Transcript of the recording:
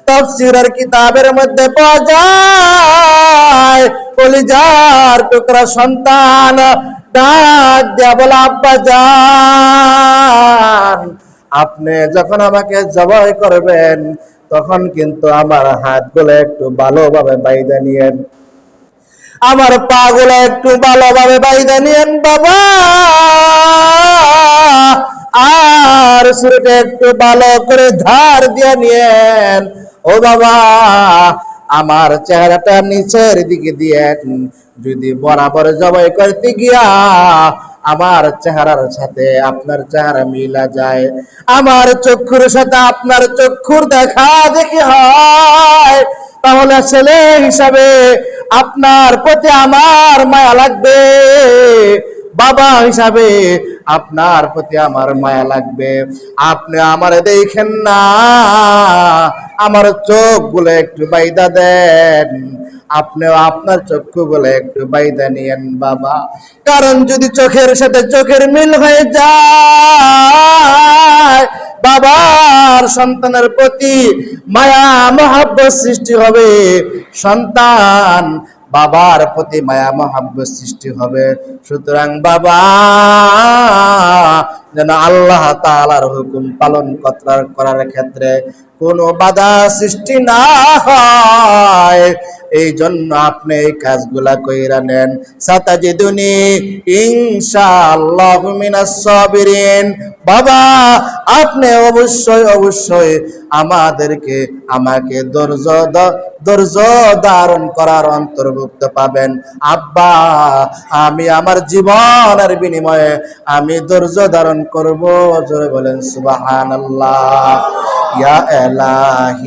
তাফসীরের কিতাবের মধ্যে পাওয়া যায় কলিজার টুকরা সন্তান ডাক দিয়া বলে, আব্বা জান, আপনি যখন আমাকে জবাই করবেন তখন কিন্তু আমার হাতগুলো একটু ভালোভাবে বাইধা নিয়েন, আমার পা গুলো একটু ভালোভাবে বাইধা নিয়েন বাবা, আর শুরুটা একটু ভালো করে ধার দিয়ে নিয়েন। ও বাবা, আমার চেহারাটা নিচের দিকে দিয়েন, যদি বরাবর জবাই করতে গিয়া আমার চেহারার সাথে আপনার চেহারা মিলা যায়, আমার চক্ষুর সাথে আপনার চক্ষুর দেখা দেখি হয়, তাহলে ছেলে হিসাবে আপনার প্রতি আমার মায়া লাগবে, বাবা হিসাবে আপনার প্রতি আমার মায়া লাগবে। আপনি আমার দেখেন না, আমার চোখ গুলো একটু বাইদা দেন, আপনিও আপনার চক্ষু গুলো একটু বাইদা নিয়েন বাবা। কারণ যদি চোখের সাথে চোখের মিল হয়ে যায়, বাবার সন্তানের প্রতি মায়া মহাব্বত সৃষ্টি হবে, সন্তান বাবার প্রতি মায়া মহাব্বত সৃষ্টি হবে। সুতরাং বাবা যেন আল্লাহ তাআলার হুকুম পালন করার ক্ষেত্রে কোনো বাধা সৃষ্টি না হয়, এই জন্য আপনি এই কাজগুলা কইরা নেন। সাতাজিদুনি ইনশাআল্লাহু মিনাস সাবিরিন। বাবা, আপনি অবশ্যই আমাকে ধৈর্য ধারণ করার অন্তর্ভুক্ত পাবেন। আব্বা, আমি আমার জীবনের বিনিময়ে আমি ধৈর্য ধারণ করব। জোরে বলেন সুবহানাল্লাহ। ইয়া এলাহি।